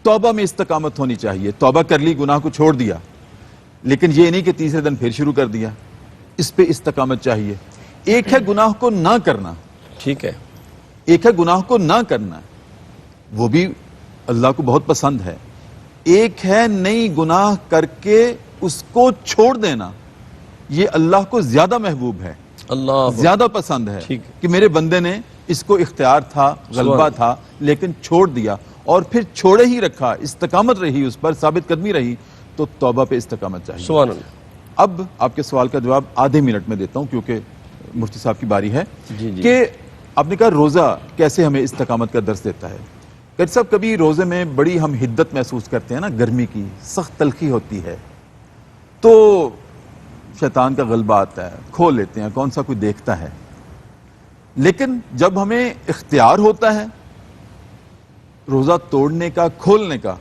توبہ میں استقامت ہونی چاہیے۔ توبہ کر لی، گناہ کو چھوڑ دیا، لیکن یہ نہیں کہ تیسرے دن پھر شروع کر دیا، اس پہ استقامت چاہیے۔ ایک ہے گناہ کو نہ کرنا، ٹھیک ہے، ایک ہے گناہ کو نہ کرنا، وہ بھی اللہ کو بہت پسند ہے۔ ایک ہے نئی گناہ کر کے اس کو چھوڑ دینا، یہ اللہ کو زیادہ محبوب ہے، اللہ اکبر، زیادہ پسند ہے ٹھیک ہے، کہ میرے بندے نے اس کو اختیار تھا، غلبہ تھا، لیکن چھوڑ دیا، اور پھر چھوڑے ہی رکھا، استقامت رہی اس پر، ثابت قدمی رہی، تو توبہ پہ استقامت چاہیے۔ سبحان اللہ، اب آپ کے سوال کا جواب آدھے منٹ میں دیتا ہوں کیونکہ مفتی صاحب کی باری ہے، جی جی، کہ آپ نے کہا روزہ کیسے ہمیں استقامت کا درس دیتا ہے۔ قاری صاحب، کبھی روزے میں بڑی ہم حدت محسوس کرتے ہیں نا، گرمی کی سخت تلخی ہوتی ہے، تو شیطان کا غلبہ آتا ہے، کھول لیتے ہیں، کون سا کوئی دیکھتا ہے۔ لیکن جب ہمیں اختیار ہوتا ہے روزہ توڑنے کا، کھولنے کا،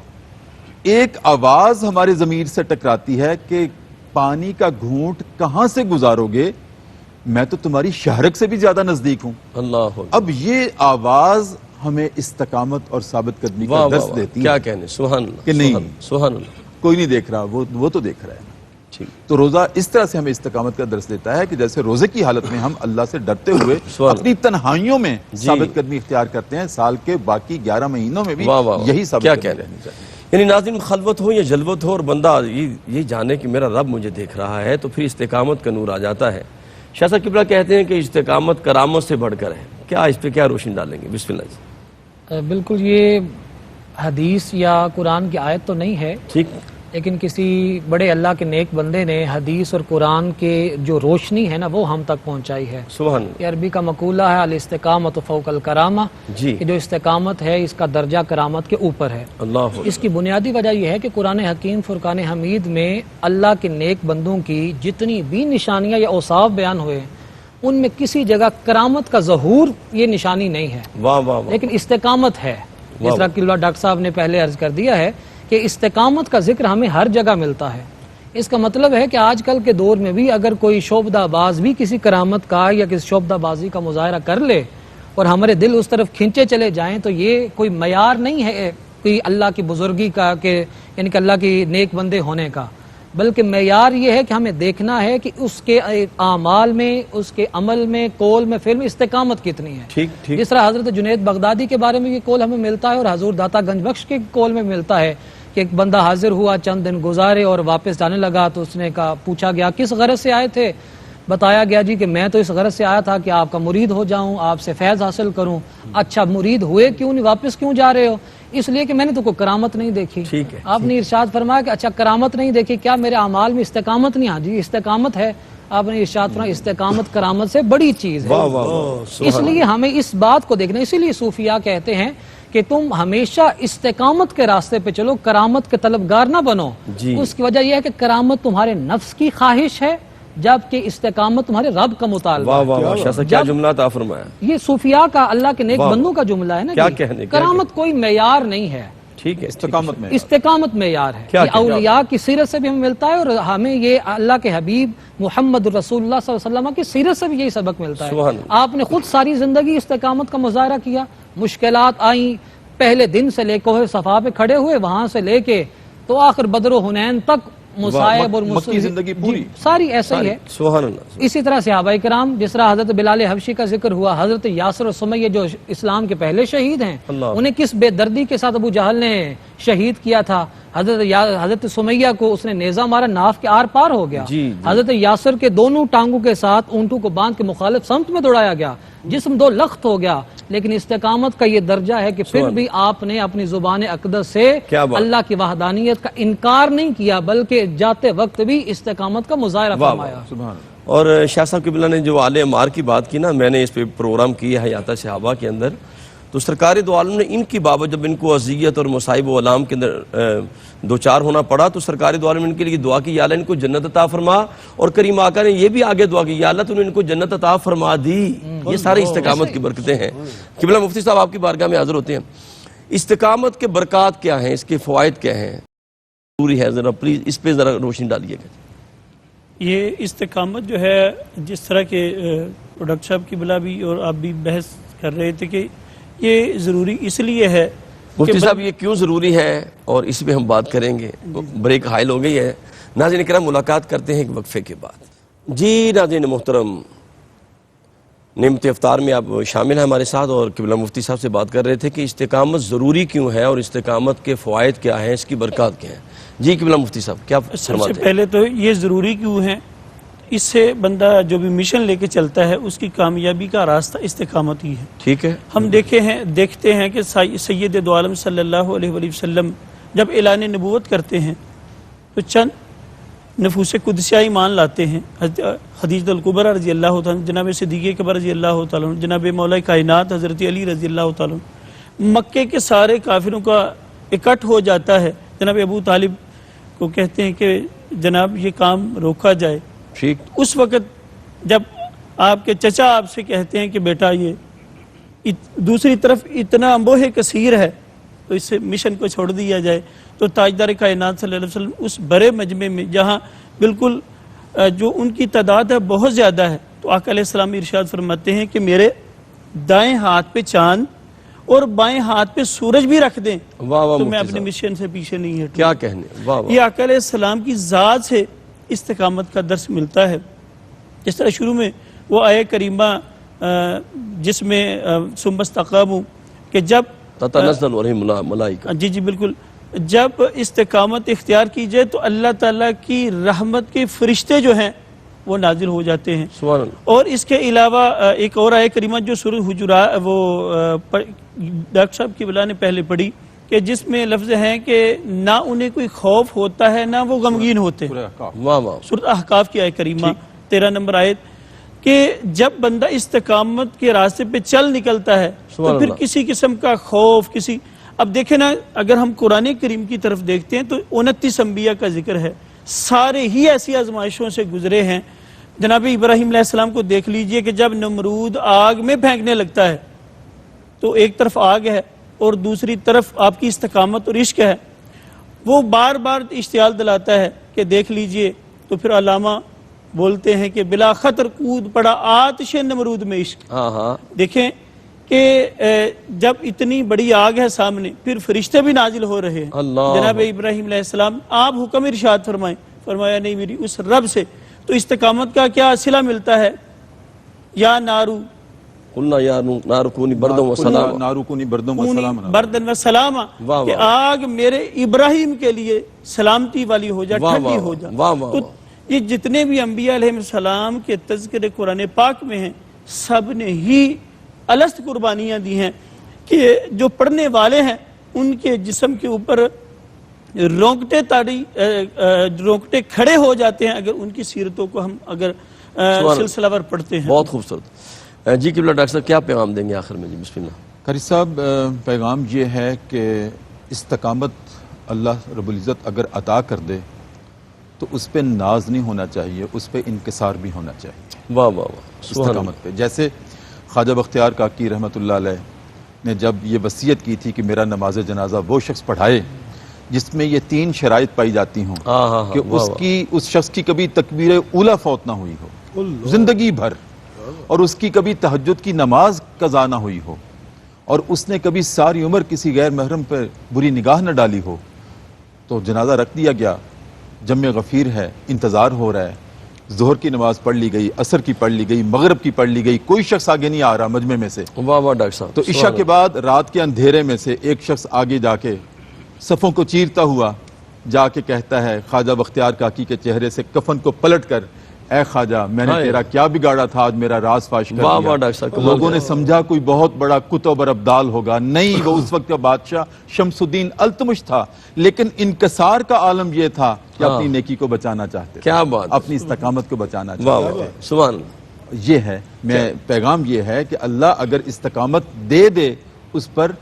ایک آواز ہمارے ضمیر سے ٹکراتی ہے کہ پانی کا گھونٹ کہاں سے گزارو گے، میں تو تمہاری شہرک سے بھی زیادہ نزدیک ہوں۔ اللہ اکبر، اب یہ آواز ہمیں استقامت اور ثابت قدمی واہ کا واہ درس واہ، دیتی کیا ہے کہنے، سبحان اللہ، کہ نہیں، سبحان اللہ، کوئی نہیں دیکھ رہا، وہ تو دیکھ رہا ہے۔ ٹھیک، تو روزہ اس طرح سے ہمیں استقامت کا درس دیتا ہے کہ جیسے روزے کی حالت میں ہم اللہ سے ڈرتے ہوئے سبحان اپنی تنہائیوں میں جی، ثابت قدمی اختیار کرتے ہیں، سال کے باقی 11 مہینوں میں بھی واہ واہ واہ، یہی ثابت کیا قدمی کہہ رہے ہیں۔ رہنی چاہیے۔ یعنی ناظرین، خلوت ہو یا جلوت ہو اور بندہ یہ جانے کہ میرا رب مجھے دیکھ رہا ہے، تو پھر استقامت کا نور آ جاتا ہے۔ شاہ صاحب قبلہ کہتے ہیں کہ استقامت کرامت سے بڑھ کر ہے، کیا اس پہ کیا روشنی ڈالیں گے؟ بسم اللہ جی۔ بالکل، یہ حدیث یا قرآن کی آیت تو نہیں ہے، ٹھیک، لیکن کسی بڑے اللہ کے نیک بندے نے حدیث اور قرآن کے جو روشنی ہے نا وہ ہم تک پہنچائی ہے۔ سبحان اللہ، یہ عربی کا مقولہ ہے الاستقامت فوق الکرامہ، جی، کہ جو استقامت ہے اس کا درجہ کرامت کے اوپر ہے۔ اللہ اکبر، اس کی بنیادی وجہ یہ ہے کہ قرآن حکیم فرقان حمید میں اللہ کے نیک بندوں کی جتنی بھی نشانیاں یا اوصاف بیان ہوئے ان میں کسی جگہ کرامت کا ظہور یہ نشانی نہیں ہے، واہ واہ واہ، لیکن استقامت ہے۔ جس طرح کہ ڈاکٹر صاحب نے پہلے عرض کر دیا ہے کہ استقامت کا ذکر ہمیں ہر جگہ ملتا ہے۔ اس کا مطلب ہے کہ آج کل کے دور میں بھی اگر کوئی شعبدہ باز بھی کسی کرامت کا یا کسی شعبدہ بازی کا مظاہرہ کر لے اور ہمارے دل اس طرف کھنچے چلے جائیں تو یہ کوئی معیار نہیں ہے کوئی اللہ کی بزرگی کا، کہ یعنی کہ اللہ کی نیک بندے ہونے کا، بلکہ معیار یہ ہے کہ ہمیں دیکھنا ہے کہ اس کے اعمال میں، اس کے عمل میں، قول میں، فعل میں استقامت کتنی ہے. ٹھیک ٹھیک. جس طرح حضرت جنید بغدادی کے بارے میں یہ قول ہمیں ملتا ہے اور حضور داتا گنج بخش کے قول میں ملتا ہے کہ ایک بندہ حاضر ہوا، چند دن گزارے اور واپس جانے لگا تو اس نے کہا، پوچھا گیا کس غرض سے آئے تھے؟ بتایا گیا جی کہ میں تو اس غرض سے آیا تھا کہ آپ کا مرید ہو جاؤں، آپ سے فیض حاصل کروں. اچھا مرید ہوئے کیوں نہیں، واپس کیوں جا رہے ہو؟ اس لیے کہ میں نے تو کوئی کرامت نہیں دیکھی. ٹھیک ہے. آپ نے ارشاد فرمایا کہ اچھا کرامت نہیں دیکھی، کیا میرے اعمال میں استقامت نہیں؟ ہاں جی استقامت ہے. آپ نے ارشاد فرمایا استقامت کرامت سے بڑی چیز ہے. واہ واہ واہ. اس لیے ہمیں اس بات کو دیکھنا، اسی لیے صوفیاء کہتے ہیں کہ تم ہمیشہ استقامت کے راستے پہ چلو، کرامت کے طلبگار نہ بنو. جی. اس کی وجہ یہ ہے کہ کرامت تمہارے نفس کی خواہش ہے جبکہ استقامت تمہارے رب کا مطالبہ واہ ہے. واہ واہ. شاہ صاحب کیا جملہ عطا فرمایا. یہ صوفیاء کا، اللہ کے نیک واہ. بندوں کا جملہ ہے نا. کیا جی. کہنے. کرامت کوئی معیار نہیں ہے، ٹھیک ہے. استقامت میں استقامت معیار ہے. کیا یہ اولیاء کی سیرت سے بھی ہمیں ملتا ہے اور ہمیں یہ اللہ کے حبیب محمد رسول اللہ صلی اللہ علیہ وسلم کی سیرت سے بھی یہی سبق ملتا ہے. سبحان اللہ. آپ نے خود ساری زندگی استقامت کا مظاہرہ کیا. مشکلات آئیں، پہلے دن سے لے کے صفا پہ کھڑے ہوئے، وہاں سے لے کے تو آخر بدر و حنین تک مصائب اور مکی زندگی پوری ساری ایسے ہی ہے. سبحان اللہ. اسی طرح صحابہ کرام، جس طرح حضرت بلال حبشی کا ذکر ہوا، حضرت یاسر و سمیہ جو اسلام کے پہلے شہید ہیں، اللہ. انہیں کس بے دردی کے ساتھ ابو جہل نے شہید کیا تھا. حضرت سمیہ کو اس نے نیزہ مارا، ناف کے آر پار ہو گیا. جی. حضرت یاسر کے دونوں ٹانگوں کے ساتھ اونٹوں کو باندھ کے مخالف سمت میں دوڑایا گیا، جسم دو لخت ہو گیا. لیکن استقامت کا یہ درجہ ہے کہ پھر بھی آپ نے اپنی زبان اقدس سے اللہ کی وحدانیت کا انکار نہیں کیا، بلکہ جاتے وقت بھی استقامت کا مظاہرہ فرمایا. اور شاہ صاحب قبلہ نے جو آل عمار کی بات کی نا، میں نے اس پہ پروگرام کیا ہے حیات صحابہ کے اندر، تو سرکار دو عالم نے ان کی بابت جب ان کو اذیت اور مصائب و علام کے اندر دوچار ہونا پڑا تو سرکار دو عالم نے ان کے لیے دعا کی، یا اللہ ان کو جنت عطا فرما. اور کریم آقا نے یہ بھی آگے دعا کی، یا اللہ تو نے ان کو جنت عطا فرما دی. یہ سارے استقامت کی برکتیں ہیں. قبلہ مفتی صاحب آپ کی بارگاہ میں حاضر ہوتے ہیں. استقامت کے برکات کیا ہیں، اس کے فوائد کیا ہیں، ضروری ہے، ذرا پلیز اس پہ ذرا روشنی ڈالیے گا. یہ استقامت جو ہے، جس طرح کے پروڈکٹ صاحب کی بلا بھی اور آپ بھی بحث کر رہے تھے کہ یہ ضروری اس لیے ہے. مفتی صاحب یہ کیوں ضروری ہے اور اس پہ ہم بات کریں گے. بریک حائل ہو گئی ہے. ناظرین کرام ملاقات کرتے ہیں ایک وقفے کے بعد. جی ناظرین محترم، نعمت افطار میں آپ شامل ہیں ہمارے ساتھ اور قبلہ مفتی صاحب سے بات کر رہے تھے کہ استقامت ضروری کیوں ہے اور استقامت کے فوائد کیا ہیں، اس کی برکات کیا ہیں. جی قبلہ مفتی صاحب کیا فرماتے ہیں؟ سب سے پہلے تو یہ ضروری کیوں ہے، اس سے بندہ جو بھی مشن لے کے چلتا ہے اس کی کامیابی کا راستہ استقامت ہی ہے. ٹھیک ہے. ہم دیکھتے ہیں کہ سید دو عالم صلی اللہ علیہ وآلہ وسلم جب اعلان نبوت کرتے ہیں تو چند نفوس قدسیہ ایمان لاتے ہیں. خدیجہ الکبریٰ رضی اللہ تعالیٰ، جناب صدیق اکبر رضی اللہ تعالیٰ، جناب مولا کائنات حضرت علی رضی اللہ تعالیٰ. مکے کے سارے کافروں کا اکٹھ ہو جاتا ہے. جناب ابو طالب کو کہتے ہیں کہ جناب یہ کام روکا جائے. ٹھیک. اس وقت جب آپ کے چچا آپ سے کہتے ہیں کہ بیٹا یہ دوسری طرف اتنا امبوہ کثیر ہے تو اس سے مشن کو چھوڑ دیا جائے، تو تاجدار کائنات صلی اللہ علیہ وسلم اس بڑے مجمع میں جہاں بالکل جو ان کی تعداد ہے بہت زیادہ ہے، تو آقا علیہ السلام ارشاد فرماتے ہیں کہ میرے دائیں ہاتھ پہ چاند اور بائیں ہاتھ پہ سورج بھی رکھ دیں تو میں اپنے مشن سے پیچھے نہیں ہٹوں. کیا کہنے. یہ آقا علیہ السلام کی ذات سے استقامت کا درس ملتا ہے. جس طرح شروع میں وہ آیہ کریمہ جس میں ثم استقاموا کہ جب تتنزل علیہم الملائکہ، جی بالکل، جب استقامت اختیار کی جائے تو اللہ تعالیٰ کی رحمت کے فرشتے جو ہیں وہ نازل ہو جاتے ہیں. سبحان اللہ. اور اس کے علاوہ ایک اور آیہ کریمہ جو سورہ حجرات وہ ڈاکٹر صاحب کی بلا نے پہلے پڑھی کہ جس میں لفظ ہیں کہ نہ انہیں کوئی خوف ہوتا ہے نہ وہ غمگین ہوتے. واہ واہ. سورۃ احقاف کی آیہ کریمہ 13 نمبر آیت کہ جب بندہ استقامت کے راستے پہ چل نکلتا ہے تو پھر کسی قسم کا خوف اب دیکھیں نا، اگر ہم قرآن کریم کی طرف دیکھتے ہیں تو 29 انبیاء کا ذکر ہے، سارے ہی ایسی آزمائشوں سے گزرے ہیں. جناب ابراہیم علیہ السلام کو دیکھ لیجئے کہ جب نمرود آگ میں پھینکنے لگتا ہے تو ایک طرف آگ ہے اور دوسری طرف آپ کی استقامت اور عشق ہے. وہ بار بار اشتعال دلاتا ہے کہ دیکھ لیجئے. تو پھر علامہ بولتے ہیں کہ بلا خطر کود پڑا آتش نمرود میں عشق. دیکھیں کہ جب اتنی بڑی آگ ہے سامنے، پھر فرشتے بھی نازل ہو رہے ہیں. جناب ابراہیم علیہ السلام آپ حکم ارشاد فرمائیں، فرمایا نہیں میری اس رب سے. تو استقامت کا کیا صلہ ملتا ہے؟ یا نارو قلنا یا نار کونی بردم و سلام، نارکونی بردم و سلام، بردن و سلامہ، واہ کہ واہ. آگ میرے ابراہیم کے لیے سلامتی والی ہو جا، واہ ٹھنڈی واہ ہو جا. واہ واہ تو یہ جتنے بھی انبیاء علیہ السلام کے تذکرے قرآن پاک میں ہیں، سب نے ہی الست قربانیاں دی ہیں کہ جو پڑھنے والے ہیں ان کے جسم کے اوپر رونگٹے کھڑے ہو جاتے ہیں اگر ان کی سیرتوں کو ہم اگر سلسلہ ور پڑھتے ہیں. بہت خوبصورت. جی قبلہ ڈاکٹر صاحب کیا پیغام دیں گے آخر میں؟ جی بسم اللہ. قاری صاحب پیغام یہ ہے کہ استقامت اللہ رب العزت اگر عطا کر دے تو اس پہ ناز نہیں ہونا چاہیے، اس پہ انکسار بھی ہونا چاہیے. واہ واہ واہ. استقامت پہ جیسے خواجہ بختیار کاکی رحمۃ اللہ علیہ نے جب یہ وصیت کی تھی کہ میرا نماز جنازہ وہ شخص پڑھائے جس میں یہ 3 شرائط پائی جاتی ہوں کہ اس شخص کی کبھی تکبیر اولیٰ فوت نہ ہوئی ہو زندگی بھر، اور اس کی کبھی تہجد کی نماز قضا نہ ہوئی ہو، اور اس نے کبھی ساری عمر کسی غیر محرم پر بری نگاہ نہ ڈالی ہو. تو جنازہ رکھ دیا گیا، جمع غفیر ہے، انتظار ہو رہا ہے، ظہر کی نماز پڑھ لی گئی، عصر کی پڑھ لی گئی، مغرب کی پڑھ لی گئی، کوئی شخص آگے نہیں آ رہا مجمع میں سے. واہ واہ ڈاکٹر صاحب. تو عشاء کے بعد رات کے اندھیرے میں سے ایک شخص آگے جا کے صفوں کو چیرتا ہوا جا کے کہتا ہے خواجہ بختیار کاکی کے چہرے سے کفن کو پلٹ کر، اے خواجہ میں نے تیرا کیا بگاڑا تھا، آج میرا راز فاش کر واہ واہ دیا. ڈاکٹر صاحب. لوگوں نے سمجھا کوئی بہت بڑا کتب اور ابدال ہوگا، نہیں، وہ اس وقت کا بادشاہ شمس الدین التمش تھا. لیکن انکسار کا عالم یہ تھا کہ اپنی نیکی کو بچانا چاہتے تھے، کیا بات. اپنی استقامت کو بچانا واہ چاہتے واہ تھے. سبحان اللہ. یہ ہے پیغام یہ ہے کہ اللہ اگر استقامت دے دے اس پر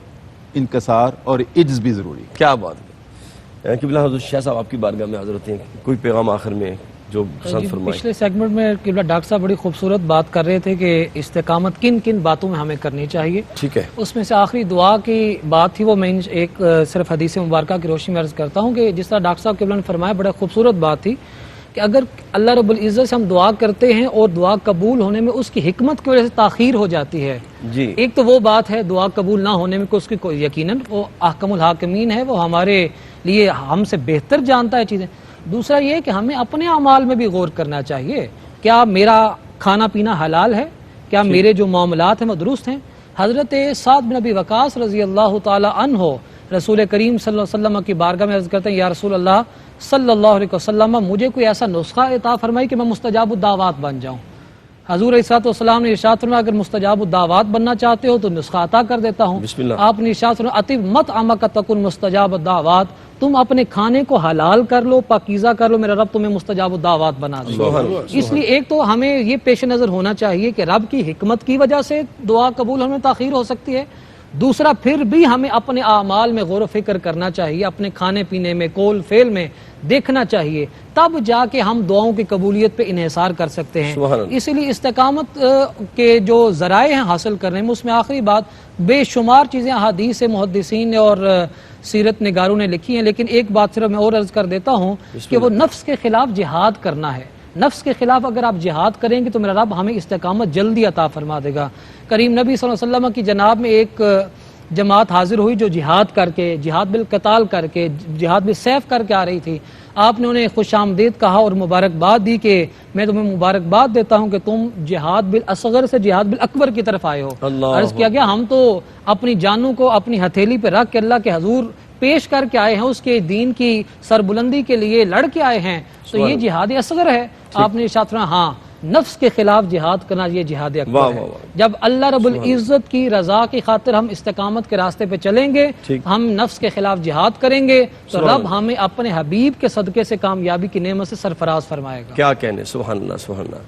انکسار اور عجز بھی ضروری ہے. کیا بات ہے. قبلہ حضرت شاہ صاحب آپ کی بارگاہ میں حاضر ہوتے ہیں، کوئی پیغام آخر میں جو پسند فرمائے. پچھلے سیگمنٹ میں قبلہ ڈاکٹر صاحب بڑی خوبصورت بات کر رہے تھے کہ استقامت کن کن باتوں میں ہمیں کرنی چاہیے. ٹھیک ہے. اس میں سے آخری دعا کی بات تھی، وہ میں ایک صرف حدیث مبارکہ کی روشنی میں عرض کرتا ہوں کہ جس طرح ڈاکٹر صاحب قبلہ نے فرمایا، بڑا خوبصورت بات تھی کہ اگر اللہ رب العزت سے ہم دعا کرتے ہیں اور دعا قبول ہونے میں اس کی حکمت کی وجہ سے تاخیر ہو جاتی ہے. جی. ایک تو وہ بات ہے دعا قبول نہ ہونے میں، اس کی کوئی یقیناً وہ احکم الحاکمین ہے، وہ ہمارے لیے ہم سے بہتر جانتا ہے چیزیں. دوسرا یہ کہ ہمیں اپنے اعمال میں بھی غور کرنا چاہیے. کیا میرا کھانا پینا حلال ہے؟ کیا میرے جو معاملات ہیں وہ درست ہیں؟ حضرت سعد بن ابی وقاص رضی اللہ تعالی عنہ رسول کریم صلی اللہ علیہ وسلم کی بارگاہ میں عرض کرتے ہیں، یا رسول اللہ صلی اللہ علیہ وسلم، مجھے کوئی ایسا نسخہ عطا فرمائی کہ میں مستجاب الدعوات بن جاؤں. حضور علیہ السلام نے ارشاد فرمایا اگر مستجاب الدعوات بننا چاہتے ہو تو نسخہ عطا کر دیتا ہوں. بسم اللہ. آپ نے ارشاد فرمایا اطب مطعمک تکن مستجاب الدعوات، تم اپنے کھانے کو حلال کر لو، پاکیزہ کر لو، میرا رب تمہیں مستجاب الدعوات بنا دے. اس لیے ایک تو ہمیں یہ پیش نظر ہونا چاہیے کہ رب کی حکمت کی وجہ سے دعا قبول ہونے میں تاخیر ہو سکتی ہے. دوسرا پھر بھی ہمیں اپنے اعمال میں غور و فکر کرنا چاہیے، اپنے کھانے پینے میں، قول فعل میں دیکھنا چاہیے، تب جا کے ہم دعاؤں کی قبولیت پہ انحصار کر سکتے ہیں. اسی لیے استقامت کے جو ذرائع ہیں حاصل کرنے میں، اس میں آخری بات بے شمار چیزیں احادیث محدثین نے اور سیرت نگاروں نے لکھی ہیں، لیکن ایک بات صرف میں اور عرض کر دیتا ہوں کہ وہ نفس کے خلاف جہاد کرنا ہے. نفس کے خلاف اگر آپ جہاد کریں گے تو میرا رب ہمیں استقامت جلدی عطا فرما دے گا. کریم نبی صلی اللہ علیہ وسلم کی جناب میں ایک جماعت حاضر ہوئی جو جہاد کر کے، جہاد بالقتال کر کے، جہاد بالسیف کر کے آ رہی تھی. آپ نے انہیں خوش آمدید کہا اور مبارکباد دی کہ میں تمہیں مبارکباد دیتا ہوں کہ تم جہاد بالاصغر سے جہاد بالاکبر کی طرف آئے ہو. عرض کیا گیا ہم تو اپنی جانوں کو اپنی ہتھیلی پہ رکھ کے اللہ کے حضور پیش کر کے آئے ہیں، اس کے دین کی سربلندی کے لیے لڑ کے آئے ہیں، تو یہ جہاد اصغر ہے. آپ نے ارشاد فرمایا ہاں نفس کے خلاف جہاد کرنا یہ جہاد اکبر ہے. جب اللہ رب العزت کی رضا کی خاطر ہم استقامت کے راستے پہ چلیں گے، ہم نفس کے خلاف جہاد کریں گے تو رب ہمیں اپنے حبیب کے صدقے سے کامیابی کی نعمت سے سرفراز فرمائے گا. کیا کہنے، سبحان اللہ سبحان اللہ.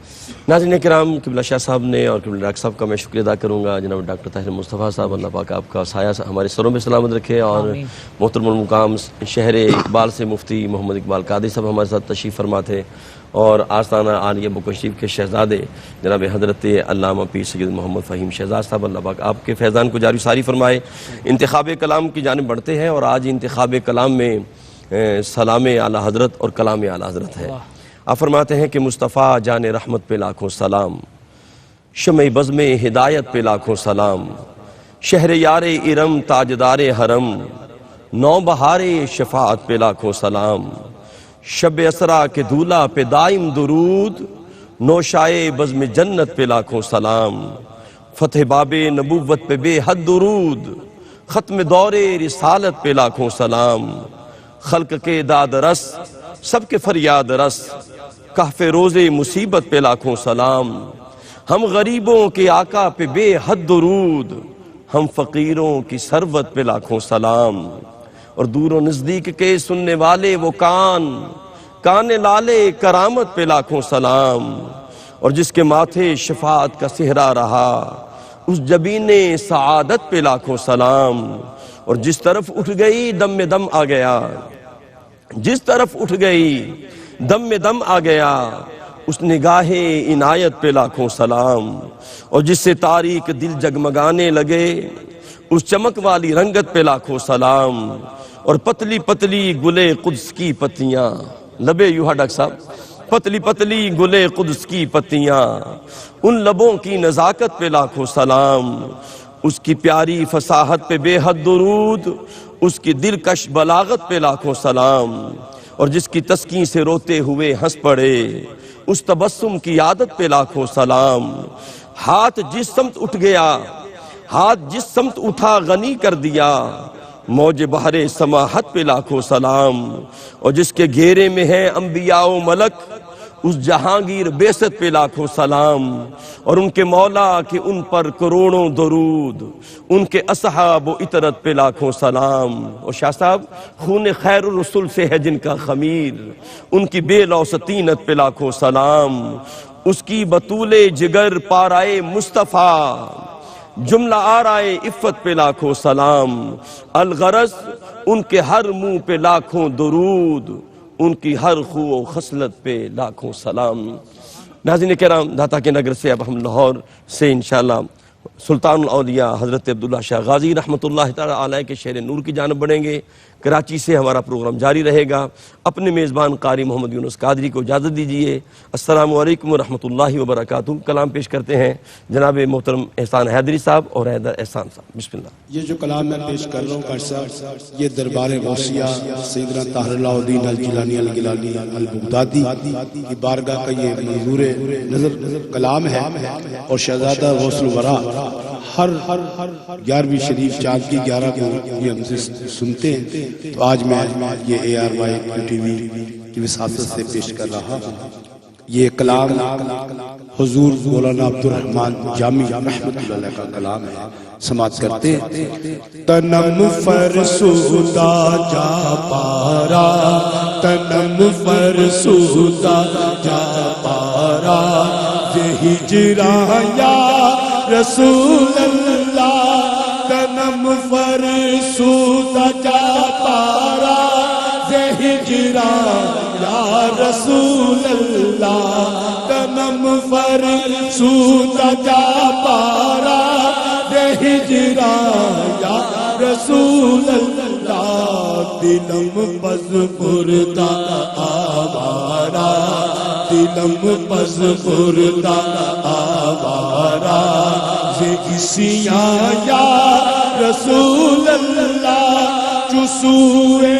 ناظرین کرام، قبلہ شاہ صاحب نے اور قبلہ ڈاکٹر صاحب کا میں شکریہ ادا کروں گا. جناب ڈاکٹر طاہر مصطفیٰ صاحب، اللہ پاک آپ کا سایہ ہمارے سروں میں سلامت رکھے. اور محترم المقام شہر اقبال سے مفتی محمد اقبال قادری صاحب ہمارے ساتھ تشریف فرما تھے، اور آستانہ عالیہ بکر شریف کے شہزادے جناب حضرت علامہ پیر سید محمد فہیم شہزاد صاحب، اللہ پاک آپ کے فیضان کو جاری ساری فرمائے. انتخاب کلام کی جانب بڑھتے ہیں، اور آج انتخاب کلام میں سلام اعلیٰ حضرت اور کلام اعلیٰ حضرت ہے. آپ فرماتے ہیں کہ مصطفیٰ جان رحمت پہ لاکھوں سلام، شمع بزم ہدایت پہ لاکھوں سلام، شہر یار ارم تاجدار حرم، نو بہار شفاعت پہ لاکھوں سلام، شب اسرا کے دولہ پہ دائم درود، نوشائے بزم جنت پہ لاکھوں سلام، فتح باب نبوت پہ بے حد درود، ختم دور رسالت پہ لاکھوں سلام، خلق کے داد رس سب کے فریاد رس، کہف روز مصیبت پہ لاکھوں سلام، ہم غریبوں کے آقا پہ بے حد درود، ہم فقیروں کی ثروت پہ لاکھوں سلام، اور دور و نزدیک کے سننے والے وہ کان لالے کرامت پہ لاکھوں سلام، اور جس کے ماتھے شفاعت کا صحرا رہا اس جبین سعادت پہ لاکھوں سلام، اور جس طرف اٹھ گئی دم میں دم آ گیا، جس طرف اٹھ گئی دم میں دم آ گیا، اس نگاہ عنایت پہ لاکھوں سلام، اور جس سے تاریک دل جگمگانے لگے اس چمک والی رنگت پہ لاکھوں سلام، اور پتلی پتلی گلے قدس کی پتیاں، لبے یوہا ڈاکٹر صاحب، پتلی پتلی گلے قدس کی پتیاں، ان لبوں کی نزاکت پہ لاکھوں سلام، اس کی پیاری فصاحت پہ بے حد درود، اس کی دلکش بلاغت پہ لاکھوں سلام، اور جس کی تسکین سے روتے ہوئے ہنس پڑے اس تبسم کی عادت پہ لاکھوں سلام، ہاتھ جس سمت اٹھ گیا، ہاتھ جس سمت اٹھا غنی کر دیا، موج بحر سماحت پہ لاکھوں سلام، اور جس کے گھیرے میں ہیں انبیاء و ملک اس جہانگیر بیست پہ لاکھوں سلام، اور ان کے مولا کہ ان پر کروڑوں درود، ان کے اصحاب و اطرت پہ لاکھوں سلام، اور شاہ صاحب خون خیر الرسول سے ہے جن کا خمیر، ان کی بے لوث طینت پہ لاکھوں سلام، اس کی بطول جگر پارائے مصطفیٰ جملہ آرائے عفت پہ لاکھوں سلام، الغرض ان کے ہر منہ پہ لاکھوں درود، ان کی ہر خو و خصلت پہ لاکھوں سلام۔ ناظرین کرام، داتا کے نگر سے اب ہم لاہور سے انشاءاللہ سلطان الاولیاء حضرت عبداللہ شاہ غازی رحمۃ اللہ تعالیٰ علیہ کے شہر نور کی جانب بڑھیں گے۔ کراچی سے ہمارا پروگرام جاری رہے گا۔ اپنے میزبان قاری محمد یونس قادری کو اجازت دیجیے۔ السلام علیکم ورحمۃ اللہ وبرکاتہ۔ کلام پیش کرتے ہیں جناب محترم احسان حیدری صاحب اور حیدر احسان صاحب، بسم اللہ۔ یہ جو کلام میں پیش کر رہا ہوں قاری صاحب، یہ دربار غوثیہ سیدنا طاہر اللہ الدین الجیلانی الگیلانی البغدادی کی بارگاہ کا یہ منظور نظر کلام ہے، اور شہزادہ غوث الورا ہر 11ویں شریف چاند کی 11 کو یہ ہم سے سنتے ہیں، تو آج میں یہ ARY ٹی وی کی وساطت سے پیش کر رہا ہوں۔ یہ کلام حضور مولانا عبدالرحمن جامی رحمۃ اللہ علیہ کا کلام ہے، سماعت کرتے ہیں۔ تنم فرسودہ جا پارا، تنم فرسودہ جا پارا، ہجراں یا رسول اللہ، تنم فرسودہ جا پارا، ہجراں یا رسول اللہ، تنم فرسودہ جا پارا، ہجراں یا رسول اللہ، دلم پز پردہ آوارا، دلم پز پردہ آوارا، زگسیاں یا رسول اللہ، چسوئے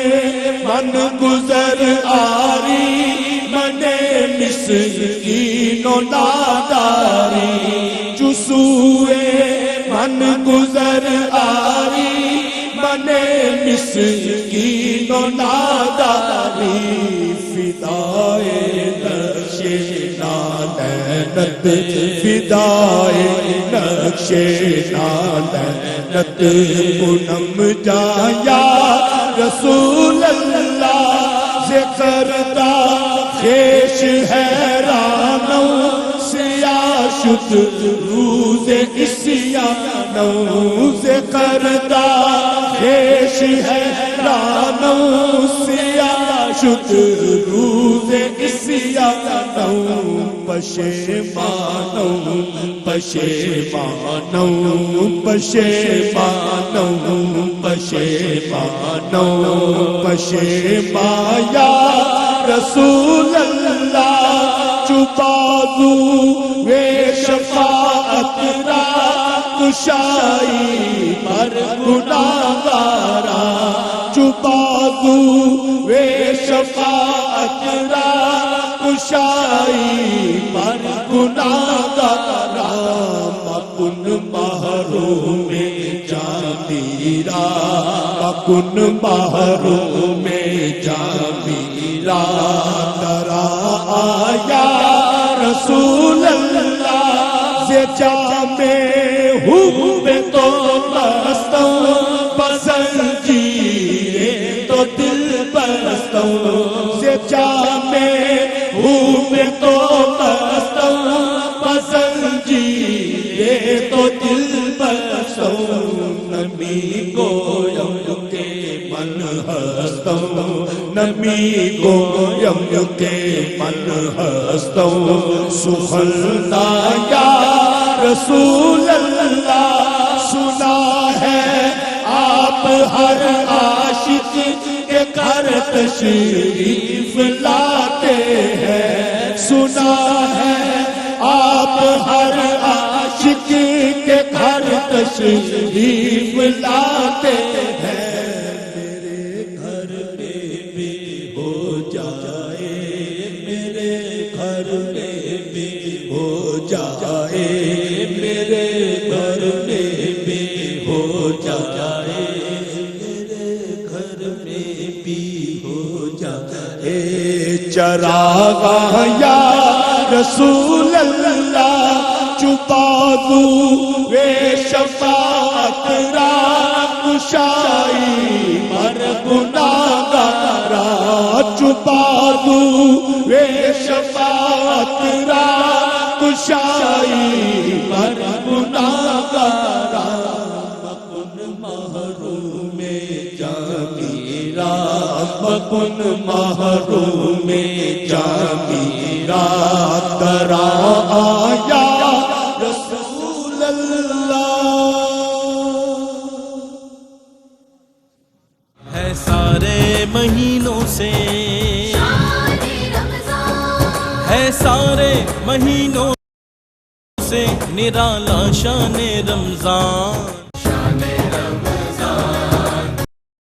من گزر آری، من مسکین و ناداری، چسوئے من گزر آری، من مسکین و ناداری، فدائے نقش نالینت، فدائے نقش نالینت، پونم جایا رسول اللہ، ذکر دا خیش حیرانو، سیاہ شد روز اسیانو، ذکر دا خیش حیرانو، سیاہ شد روز اسیانو، پشیمانو پشیمانو پشیمانو پشیمانو پشیمایا رسول اللہ، چپازو وے شفاعت را کشائی پر گناہگارا، چپازو وے شفاعت ترا کشائی پر گناہگارا مکن محروم جان میرا مکن محروم جان میرا ترا آیا رسول اللہ سے جامع ہوئے تو بستوں پسند جیے تو دل بستوں سے جامع ہوئے تو بستوں پسند جیے تو دل بستوں نمی گویم کے من ہستوں نمی گویم کے من ہستوں سخندا یا رسول اللہ سنا ہے آپ ہر عاشق کے گھر تشریف لاتے ہیں سنا ہے آپ ہر عاشق کے گھر تشریف لاتے ہیں میرے گھر میں بھی ہو جائے میرے گھر میں بھی ہو جائے میرے گھر میں بھی ہو جائے میرے گھر میں بھی ہو جائے چراغاں یا رسول اللہ چھپا دوں وے شفاعت را کشائی پر گناہگارا چھپا دوں وے شفاعت را کشائی پر گناہگارا مکن محروم جان میرا مکن محروم جان میرا ترا آیا رسول اللہ ہے سارے مہینوں سے ہے سارے مہینوں سے نرالا شان رمضان